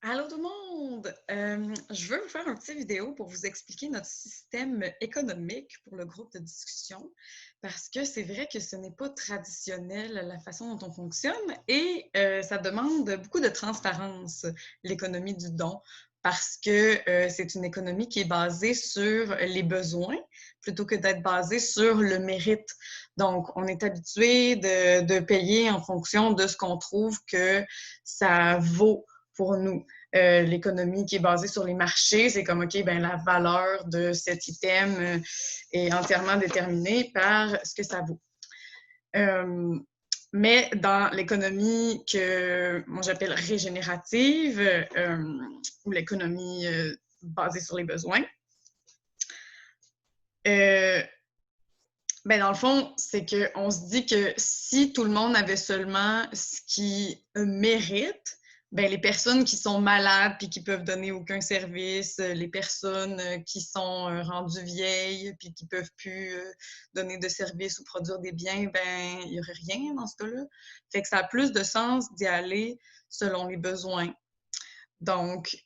Allô tout le monde! Je veux vous faire un petit vidéo pour vous expliquer notre système économique pour le groupe de discussion parce que c'est vrai que ce n'est pas traditionnel la façon dont on fonctionne et ça demande beaucoup de transparence, l'économie du don, parce que c'est une économie qui est basée sur les besoins plutôt que d'être basée sur le mérite. Donc, on est habitué de payer en fonction de ce qu'on trouve que ça vaut pour nous. L'économie qui est basée sur les marchés, c'est comme, OK, ben la valeur de cet item est entièrement déterminée par ce que ça vaut. Mais dans l'économie que moi j'appelle régénérative ou l'économie basée sur les besoins, ben dans le fond, c'est qu'on se dit que si tout le monde avait seulement ce qui mérite, ben les personnes qui sont malades puis qui peuvent donner aucun service, les personnes qui sont rendues vieilles puis qui peuvent plus donner de services ou produire des biens, ben il y aurait rien dans ce cas-là. Fait que ça a plus de sens d'y aller selon les besoins. Donc,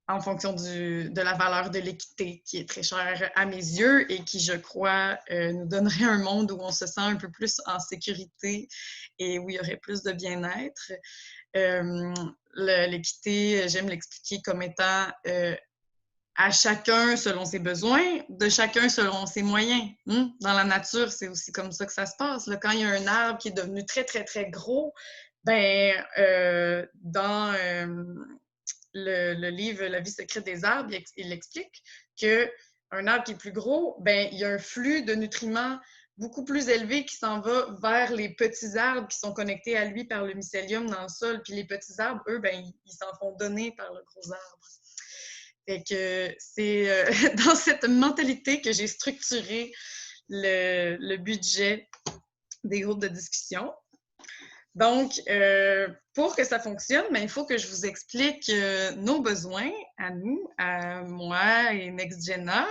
en fonction de la valeur de l'équité, qui est très chère à mes yeux et qui, je crois, nous donnerait un monde où on se sent un peu plus en sécurité et où il y aurait plus de bien-être. L'équité, j'aime l'expliquer comme étant à chacun selon ses besoins, de chacun selon ses moyens. Dans la nature, c'est aussi comme ça que ça se passe. Là, quand il y a un arbre qui est devenu très, très, très gros, ben, dans le livre La vie secrète des arbres, il explique qu'un arbre qui est plus gros, ben, il y a un flux de nutriments beaucoup plus élevé qui s'en va vers les petits arbres qui sont connectés à lui par le mycélium dans le sol. Puis les petits arbres, eux, ben, ils s'en font donner par le gros arbre. Fait que c'est dans cette mentalité que j'ai structuré le budget des groupes de discussion. Donc, pour que ça fonctionne, ben, il faut que je vous explique nos besoins à nous, à moi et NextGena,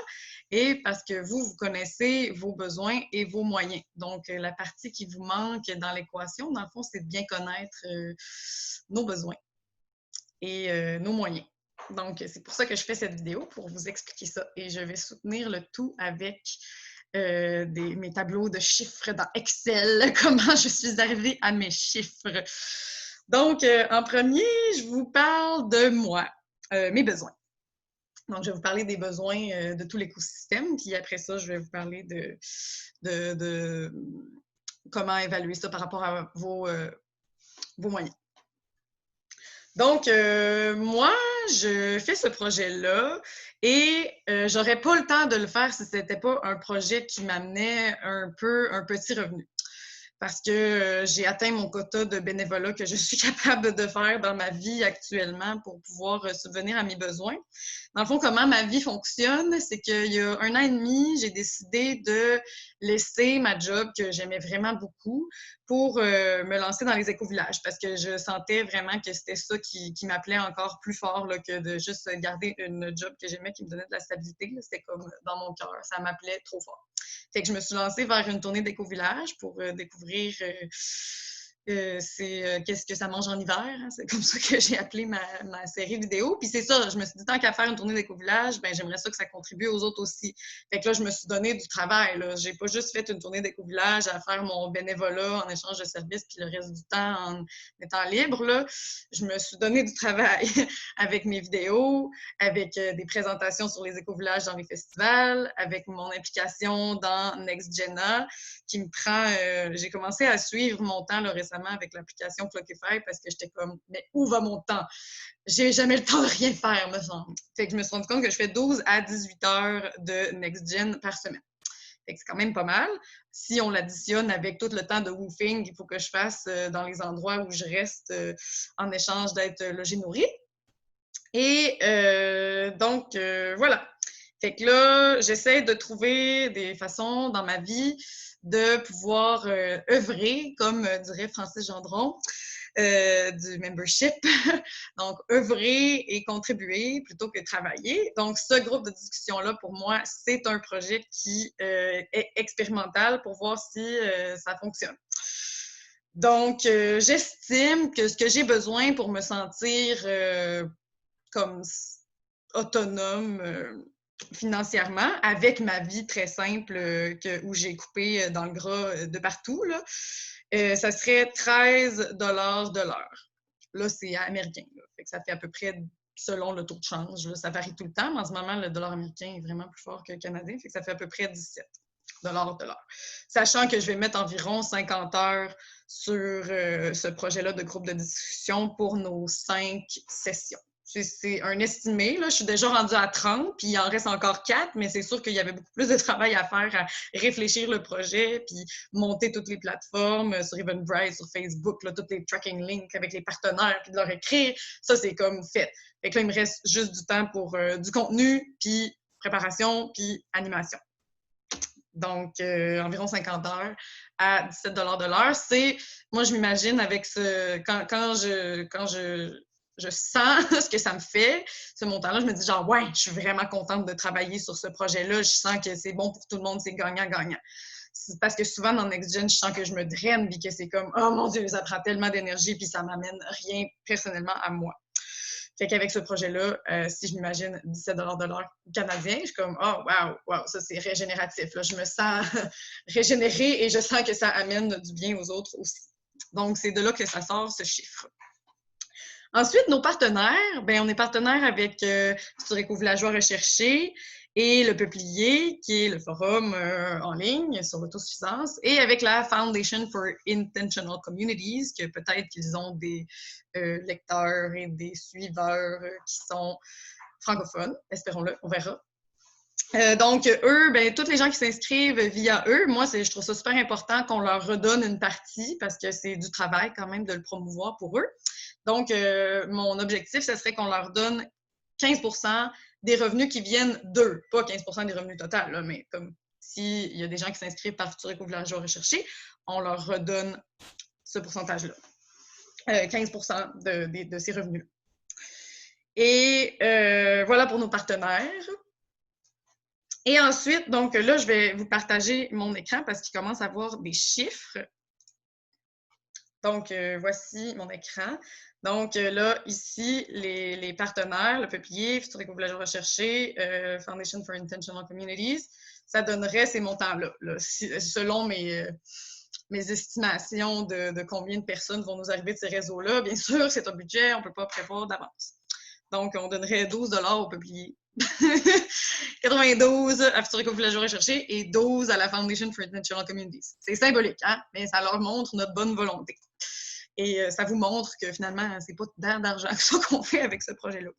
et parce que vous connaissez vos besoins et vos moyens. Donc, la partie qui vous manque dans l'équation, dans le fond, c'est de bien connaître nos besoins et nos moyens. Donc, c'est pour ça que je fais cette vidéo, pour vous expliquer ça. Et je vais soutenir le tout avec mes tableaux de chiffres dans Excel, comment je suis arrivée à mes chiffres. Donc, en premier, je vous parle de moi, mes besoins. Donc, je vais vous parler des besoins de tout l'écosystème, puis après ça, je vais vous parler de comment évaluer ça par rapport à vos moyens. Donc, moi, je fais ce projet-là et j'aurais pas le temps de le faire si c'était pas un projet qui m'amenait un petit revenu. Parce que j'ai atteint mon quota de bénévolat que je suis capable de faire dans ma vie actuellement pour pouvoir subvenir à mes besoins. Dans le fond, comment ma vie fonctionne, c'est qu'il y a 1 an et demi, j'ai décidé de laisser ma job que j'aimais vraiment beaucoup pour me lancer dans les éco-villages parce que je sentais vraiment que c'était ça qui m'appelait encore plus fort là, que de juste garder une job que j'aimais qui me donnait de la stabilité. C'était comme dans mon cœur, ça m'appelait trop fort. Fait que je me suis lancée vers une tournée d'éco-village pour découvrir qu'est-ce que ça mange en hiver. Hein? C'est comme ça que j'ai appelé ma série vidéo. Puis c'est ça, je me suis dit, tant qu'à faire une tournée d'éco-village, ben, j'aimerais ça que ça contribue aux autres aussi. Fait que là, je me suis donné du travail. Là. J'ai pas juste fait une tournée d'éco-village à faire mon bénévolat en échange de services, puis le reste du temps en étant libre. Là. Je me suis donné du travail avec mes vidéos, avec des présentations sur les éco-villages dans les festivals, avec mon implication dans NextGena, qui me prend... j'ai commencé à suivre mon temps là, récemment avec l'application Clockify parce que j'étais comme, mais où va mon temps? J'ai jamais le temps de rien faire, me semble. Fait que je me suis rendu compte que je fais 12 à 18 heures de NextGen par semaine. Fait que c'est quand même pas mal. Si on l'additionne avec tout le temps de woofing qu'il faut que je fasse dans les endroits où je reste en échange d'être logée nourrie. Et donc, voilà. Fait que là, j'essaie de trouver des façons dans ma vie de pouvoir œuvrer, comme dirait Francis Gendron, du membership. Donc, œuvrer et contribuer plutôt que travailler. Donc, ce groupe de discussion-là, pour moi, c'est un projet qui est expérimental pour voir si ça fonctionne. Donc, j'estime que ce que j'ai besoin pour me sentir comme autonome financièrement, avec ma vie très simple où j'ai coupé dans le gras de partout, là, ça serait 13 de l'heure. Là, c'est américain. Là. Fait que ça fait à peu près, selon le taux de change, là, ça varie tout le temps, mais en ce moment, le dollar américain est vraiment plus fort que le canadien. Fait que ça fait à peu près 17 de l'heure. Sachant que je vais mettre environ 50 heures sur ce projet-là de groupe de discussion pour nos 5 sessions. C'est un estimé. Là. Je suis déjà rendue à 30, puis il en reste encore 4, mais c'est sûr qu'il y avait beaucoup plus de travail à faire, à réfléchir le projet, puis monter toutes les plateformes sur Eventbrite, sur Facebook, là, tous les tracking links avec les partenaires, puis de leur écrire. Ça, c'est comme fait. Fait que là, il me reste juste du temps pour du contenu, puis préparation, puis animation. Donc, environ 50 heures à 17 de l'heure. C'est, moi, je m'imagine avec ce, quand je sens ce que ça me fait, ce montant-là, je me dis genre, ouais, je suis vraiment contente de travailler sur ce projet-là. Je sens que c'est bon pour tout le monde, c'est gagnant-gagnant. Parce que souvent, dans NextGen, je sens que je me draine, puis que c'est comme, oh mon Dieu, ça prend tellement d'énergie, puis ça m'amène rien personnellement à moi. Fait qu'avec ce projet-là, si je m'imagine 17 de l'heure canadien, je suis comme, oh, wow, ça c'est régénératif. Là. Je me sens régénérée et je sens que ça amène du bien aux autres aussi. Donc, c'est de là que ça sort ce chiffre. Ensuite, nos partenaires, ben on est partenaire avec Futurico Villageois Recherché et le Peuplier, qui est le forum en ligne sur l'autosuffisance, et avec la Foundation for Intentional Communities, que peut-être qu'ils ont des lecteurs et des suiveurs qui sont francophones, espérons-le, on verra. Donc, eux, ben, tous les gens qui s'inscrivent via eux, moi, je trouve ça super important qu'on leur redonne une partie parce que c'est du travail quand même de le promouvoir pour eux. Donc, mon objectif, ce serait qu'on leur donne 15 des revenus qui viennent d'eux, pas 15 des revenus total, là, mais comme s'il y a des gens qui s'inscrivent par Futurico Villageois Recherché, on leur redonne ce pourcentage-là, 15 de ces revenus. Et voilà pour nos partenaires. Et ensuite, donc là, je vais vous partager mon écran parce qu'il commence à avoir des chiffres. Donc, voici mon écran. Donc, là, ici, les partenaires, le Peuplier, Futurico Villageois Recherché, Foundation for Intentional Communities, ça donnerait ces montants-là, là, selon mes estimations de combien de personnes vont nous arriver de ces réseaux-là. Bien sûr, c'est un budget, on ne peut pas prévoir d'avance. Donc, on donnerait 12 au Peuplier, 92 à Futurico Villageois Recherché et 12 à la Foundation for Intentional Communities. C'est symbolique, hein? Mais ça leur montre notre bonne volonté. Et ça vous montre que finalement, c'est pas tant d'argent que ça qu'on fait avec ce projet-là.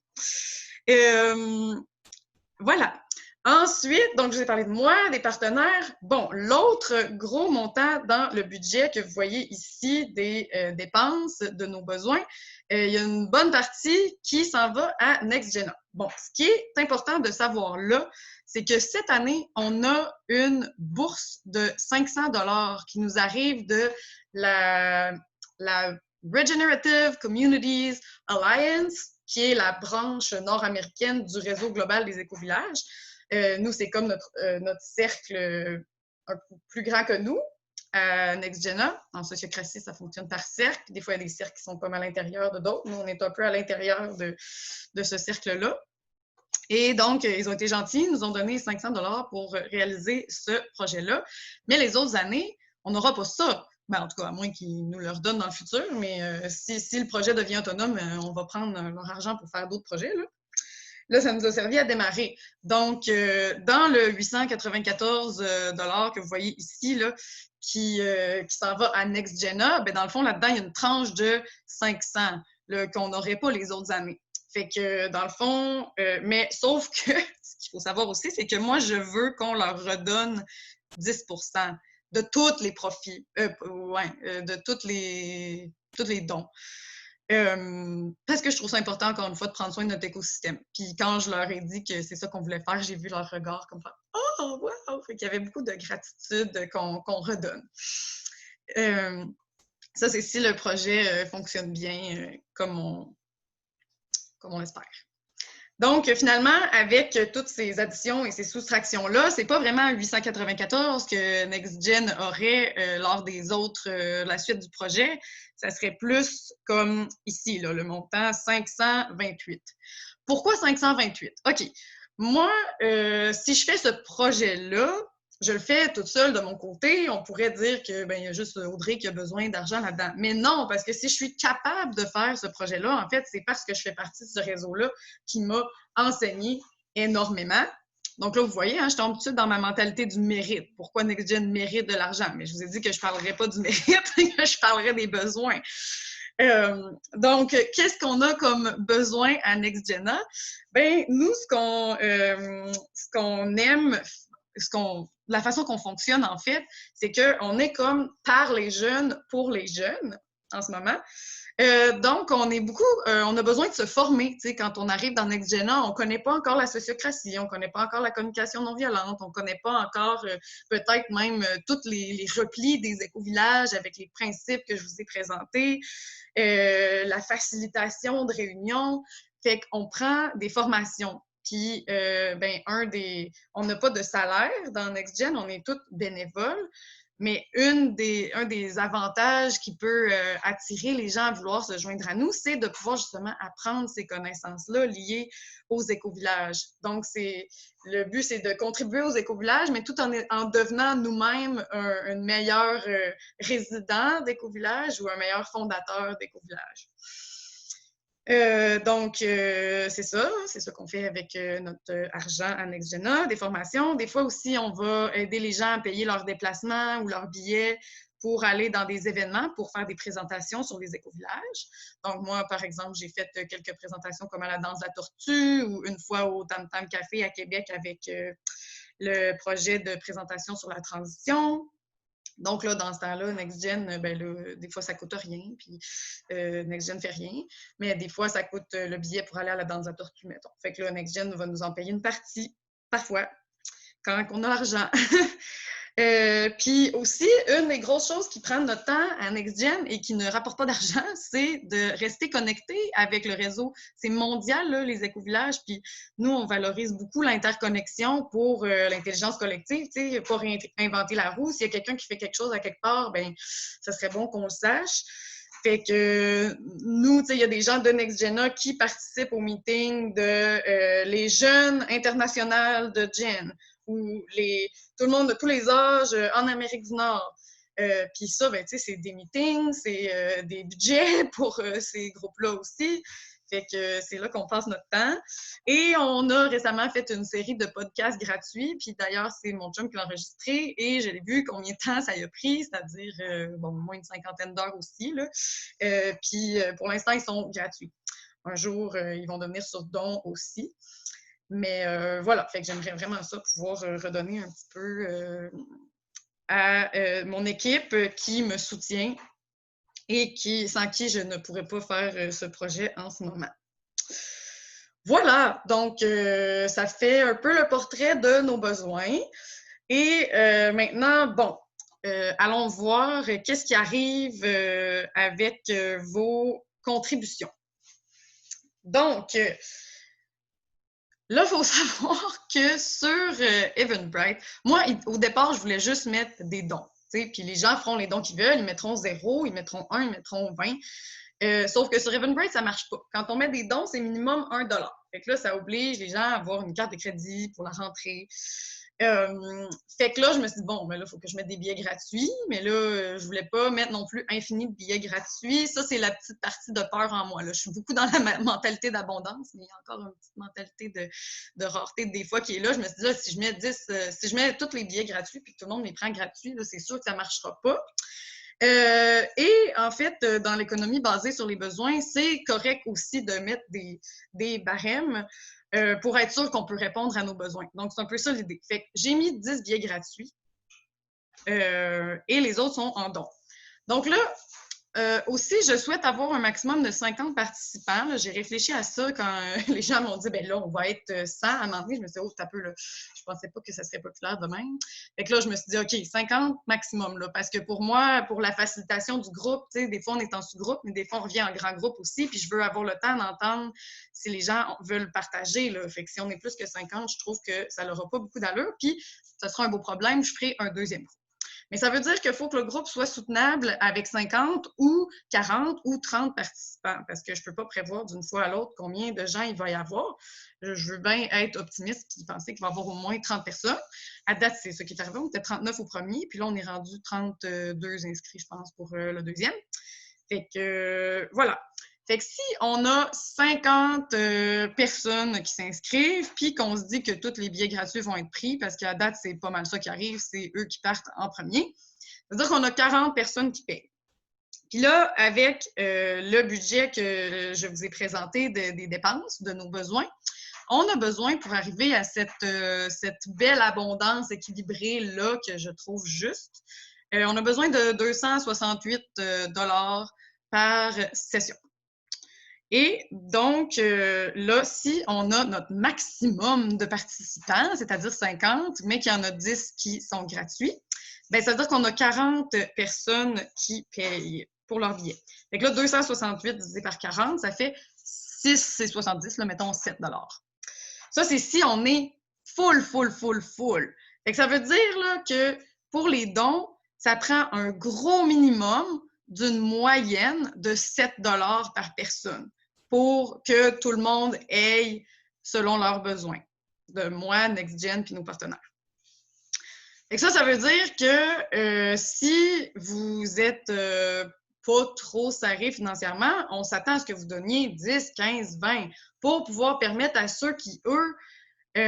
Voilà. Ensuite, donc je vous ai parlé de moi, des partenaires. Bon, l'autre gros montant dans le budget que vous voyez ici des dépenses de nos besoins, il y a une bonne partie qui s'en va à NextGena. Bon, ce qui est important de savoir là, c'est que cette année, on a une bourse de 500 $ qui nous arrive de la Regenerative Communities Alliance, qui est la branche nord-américaine du réseau global des écovillages. Nous, c'est comme notre cercle un peu plus grand que nous. NextGena, en sociocratie, ça fonctionne par cercle. Des fois, il y a des cercles qui sont comme à l'intérieur de d'autres. Nous, on est un peu à l'intérieur de ce cercle-là. Et donc, ils ont été gentils, ils nous ont donné 500 $ pour réaliser ce projet-là. Mais les autres années, on n'aura pas ça. Ben, en tout cas, à moins qu'ils nous le redonnent dans le futur. Mais si le projet devient autonome, on va prendre leur argent pour faire d'autres projets, là. Là, ça nous a servi à démarrer. Donc, dans le 894 $ que vous voyez ici, là, qui s'en va à NextGena, ben, dans le fond, là-dedans, il y a une tranche de 500 qu'on n'aurait pas les autres années. Fait que, dans le fond, mais sauf que, ce qu'il faut savoir aussi, c'est que moi, je veux qu'on leur redonne 10 de tous les profits, de tous les dons. Parce que je trouve ça important, encore une fois, de prendre soin de notre écosystème. Puis quand je leur ai dit que c'est ça qu'on voulait faire, j'ai vu leur regard comme ça. Oh, wow! Fait qu'il y avait beaucoup de gratitude qu'on redonne. Ça, c'est si le projet fonctionne bien comme on l'espère. Donc, finalement, avec toutes ces additions et ces soustractions-là, c'est pas vraiment 894 que NextGen aurait lors des autres, la suite du projet. Ça serait plus comme ici, là, le montant 528. Pourquoi 528? OK. Moi, si je fais ce projet-là, je le fais toute seule de mon côté. On pourrait dire que ben, il y a juste Audrey qui a besoin d'argent là-dedans. Mais non, parce que si je suis capable de faire ce projet-là, en fait, c'est parce que je fais partie de ce réseau-là qui m'a enseigné énormément. Donc là, vous voyez, hein, je tombe tout de suite dans ma mentalité du mérite. Pourquoi NextGen mérite de l'argent? Mais je vous ai dit que je ne parlerai pas du mérite, que je parlerai des besoins. Donc, qu'est-ce qu'on a comme besoin à NextGena? Ben, nous, ce qu'on aime, la façon qu'on fonctionne, en fait, c'est qu'on est comme par les jeunes, pour les jeunes, en ce moment. Donc, on a besoin de se former. Tu sais, quand on arrive dans NextGena, on ne connaît pas encore la sociocratie, on ne connaît pas encore la communication non violente, on ne connaît pas encore peut-être même tous les replis des écovillages avec les principes que je vous ai présentés, la facilitation de réunions. Fait qu'on prend des formations. Puis, on n'a pas de salaire dans NextGen, on est tous bénévoles. Mais un des avantages qui peut attirer les gens à vouloir se joindre à nous, c'est de pouvoir justement apprendre ces connaissances-là liées aux écovillages. Donc, le but, c'est de contribuer aux écovillages, mais tout en devenant nous-mêmes un meilleur résident d'écovillage ou un meilleur fondateur d'écovillage. C'est ça qu'on fait avec notre argent à NextGena, des formations. Des fois aussi, on va aider les gens à payer leurs déplacements ou leurs billets pour aller dans des événements, pour faire des présentations sur les écovillages. Donc, moi, par exemple, j'ai fait quelques présentations comme à la Danse de la Tortue ou une fois au Tam Tam Café à Québec avec le projet de présentation sur la transition. Donc, là, dans ce temps-là, NextGen, ben là, des fois, ça ne coûte rien, puis NextGen ne fait rien. Mais des fois, ça coûte le billet pour aller à la Danse de la Tortue, mettons. Fait que là, NextGen va nous en payer une partie, parfois, quand on a l'argent. Puis aussi, une des grosses choses qui prennent notre temps à NextGen et qui ne rapporte pas d'argent, c'est de rester connecté avec le réseau. C'est mondial, là, les écovillages, puis nous, on valorise beaucoup l'interconnexion pour l'intelligence collective, tu sais, pas réinventer la roue. S'il y a quelqu'un qui fait quelque chose à quelque part, ben ça serait bon qu'on le sache. Fait que nous, tu sais, il y a des gens de NextGena qui participent au meeting de les jeunes internationales de Gen, ou tout le monde de tous les âges en Amérique du Nord. Puis ça, ben, tu sais, c'est des meetings, c'est des budgets pour ces groupes-là aussi. Fait que c'est là qu'on passe notre temps. Et on a récemment fait une série de podcasts gratuits. Puis d'ailleurs, c'est mon chum qui l'a enregistré. Et je l'ai vu combien de temps ça y a pris, c'est-à-dire moins une 50aine d'heures aussi. Là. Puis pour l'instant, ils sont gratuits. Un jour, ils vont devenir sur don aussi. Mais voilà, fait que j'aimerais vraiment ça, pouvoir redonner un petit peu à mon équipe qui me soutient et sans qui je ne pourrais pas faire ce projet en ce moment. Voilà, donc ça fait un peu le portrait de nos besoins. Et maintenant, bon, allons voir qu'est-ce qui arrive avec vos contributions. Donc, là, il faut savoir que sur Eventbrite, moi, au départ, je voulais juste mettre des dons. Puis les gens feront les dons qu'ils veulent, ils mettront 0, ils mettront 1, ils mettront 20. Sauf que sur Eventbrite, ça ne marche pas. Quand on met des dons, c'est minimum $1. Fait que là, ça oblige les gens à avoir une carte de crédit pour la rentrée. Fait que là, je me suis dit, bon, ben là, il faut que je mette des billets gratuits, mais là, je voulais pas mettre non plus infini de billets gratuits. Ça, c'est la petite partie de peur en moi. Là. Je suis beaucoup dans la mentalité d'abondance, mais il y a encore une petite mentalité de rareté des fois qui est là. Je me suis dit, là, si je mets tous les billets gratuits puis que tout le monde les prend gratuits, c'est sûr que ça ne marchera pas. Et en fait, dans l'économie basée sur les besoins, c'est correct aussi de mettre des barèmes pour être sûr qu'on peut répondre à nos besoins. Donc, c'est un peu ça l'idée. Fait que j'ai mis 10 billets gratuits et les autres sont en don. Donc là, Aussi, je souhaite avoir un maximum de 50 participants. J'ai réfléchi à ça quand les gens m'ont dit, ben là, on va être 100. À un moment donné, je me suis dit, oh, t'as peu, là. Je pensais pas que ça serait populaire de même. Fait que là, je me suis dit, OK, 50 maximum, là. Parce que pour moi, pour la facilitation du groupe, tu sais, des fois, on est en sous-groupe, mais des fois, on revient en grand groupe aussi. Puis je veux avoir le temps d'entendre si les gens veulent partager, là. Fait que si on est plus que 50, je trouve que ça n'aura pas beaucoup d'allure. Puis, ça sera un beau problème. Je ferai un deuxième groupe. Mais ça veut dire qu'il faut que le groupe soit soutenable avec 50 ou 40 ou 30 participants, parce que je ne peux pas prévoir d'une fois à l'autre combien de gens il va y avoir. Je veux bien être optimiste et penser qu'il va y avoir au moins 30 personnes. À date, c'est ce qui est arrivé. On était 39 au premier, puis là, on est rendu 32 inscrits, je pense, pour le deuxième. Fait que, voilà. Fait que si on a 50 personnes qui s'inscrivent, puis qu'on se dit que tous les billets gratuits vont être pris, parce qu'à date, c'est pas mal ça qui arrive, c'est eux qui partent en premier, ça veut dire qu'on a 40 personnes qui payent. Puis là, avec le budget que je vous ai présenté des dépenses, de nos besoins, on a besoin pour arriver à cette belle abondance équilibrée-là que je trouve juste, on a besoin de 268 $ par session. Et donc, là, si on a notre maximum de participants, c'est-à-dire 50, mais qu'il y en a 10 qui sont gratuits, bien, ça veut dire qu'on a 40 personnes qui payent pour leur billet. Fait que là, 268 divisé par 40, ça fait 6,70, là, mettons 7 $. Ça, c'est si on est full. Fait que ça veut dire là, que pour les dons, ça prend un gros minimum d'une moyenne de 7 $ par personne pour que tout le monde ait selon leurs besoins, de moi, NextGen, puis nos partenaires. Et ça veut dire que si vous êtes pas trop serré financièrement, on s'attend à ce que vous donniez 10, 15, 20 pour pouvoir permettre à ceux qui, eux, tu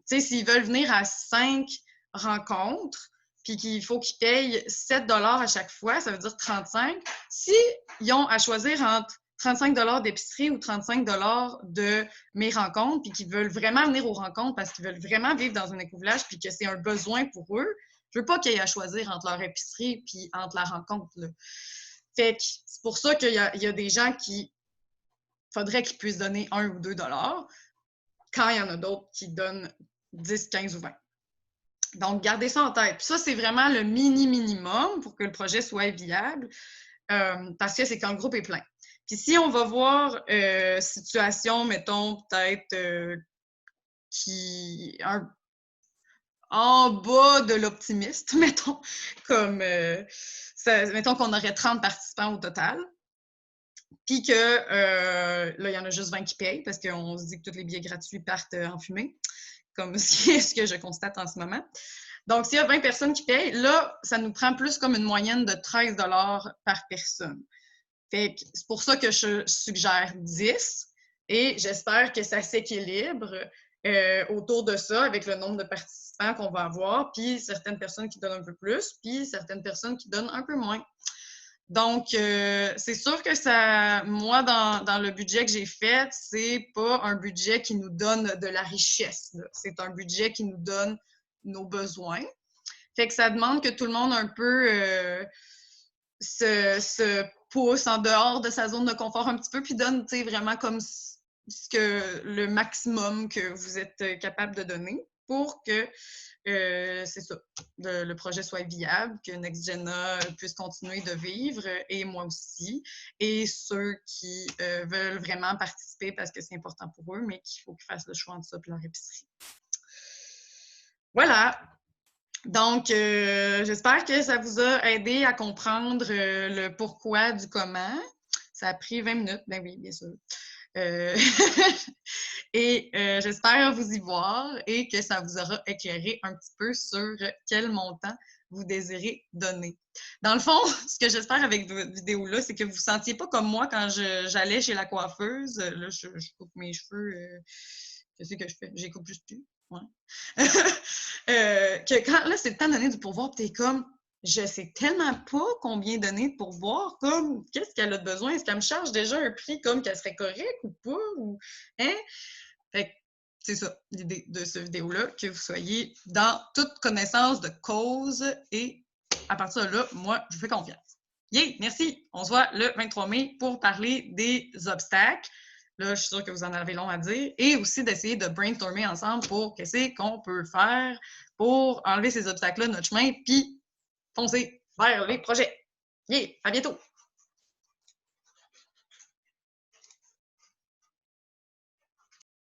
sais, s'ils veulent venir à 5 rencontres, puis qu'il faut qu'ils payent 7 $ à chaque fois, ça veut dire 35. S'ils ont à choisir entre 35 $ d'épicerie ou 35 $ de mes rencontres, puis qu'ils veulent vraiment venir aux rencontres parce qu'ils veulent vraiment vivre dans un éco-village, puis que c'est un besoin pour eux, je veux pas qu'ils aient à choisir entre leur épicerie puis entre la rencontre, là. Fait que c'est pour ça qu'il y a des gens qui faudrait qu'ils puissent donner 1 ou 2 $ quand il y en a d'autres qui donnent 10, 15 ou 20. Donc, gardez ça en tête. Puis ça, c'est vraiment le minimum pour que le projet soit viable, parce que c'est quand le groupe est plein. Puis si on va voir situation, mettons, peut-être qui en bas de l'optimiste, mettons, comme mettons qu'on aurait 30 participants au total, puis que là, il y en a juste 20 qui payent parce qu'on se dit que tous les billets gratuits partent en fumée, comme ce que je constate en ce moment. Donc, s'il y a 20 personnes qui payent, là, ça nous prend plus comme une moyenne de 13 $ par personne. Fait que c'est pour ça que je suggère 10 et j'espère que ça s'équilibre autour de ça avec le nombre de participants qu'on va avoir, puis certaines personnes qui donnent un peu plus, puis certaines personnes qui donnent un peu moins. Donc, c'est sûr que ça, moi, dans le budget que j'ai fait, c'est pas un budget qui nous donne de la richesse. C'est un budget qui nous donne nos besoins. Fait que ça demande que tout le monde un peu se pousse en dehors de sa zone de confort un petit peu, puis donne vraiment comme le maximum que vous êtes capable de donner pour que c'est ça, le projet soit viable, que NextGena puisse continuer de vivre, et moi aussi, et ceux qui veulent vraiment participer parce que c'est important pour eux, mais qu'il faut qu'ils fassent le choix entre ça et leur épicerie. Voilà! Donc, j'espère que ça vous a aidé à comprendre le pourquoi du comment. Ça a pris 20 minutes, ben oui, bien sûr. Et j'espère vous y voir et que ça vous aura éclairé un petit peu sur quel montant vous désirez donner. Dans le fond, ce que j'espère avec votre vidéo-là, c'est que vous ne vous sentiez pas comme moi quand j'allais chez la coiffeuse. Là, je coupe mes cheveux. Qu'est-ce que je fais? Je les coupe juste plus. Ouais. Que quand là, c'est le temps de donner du pourboire, puis t'es comme, je sais tellement pas combien donner de pourboire, comme, qu'est-ce qu'elle a de besoin? Est-ce qu'elle me charge déjà un prix comme qu'elle serait correcte ou pas? Ou, hein? Fait que c'est ça, l'idée de cette vidéo-là, que vous soyez dans toute connaissance de cause et à partir de là, moi, je vous fais confiance. Yeah, merci. On se voit le 23 mai pour parler des obstacles. Là, je suis sûre que vous en avez long à dire. Et aussi d'essayer de brainstormer ensemble pour qu'est-ce qu'on peut faire pour enlever ces obstacles-là de notre chemin puis foncer vers les projets. Yeah, à bientôt!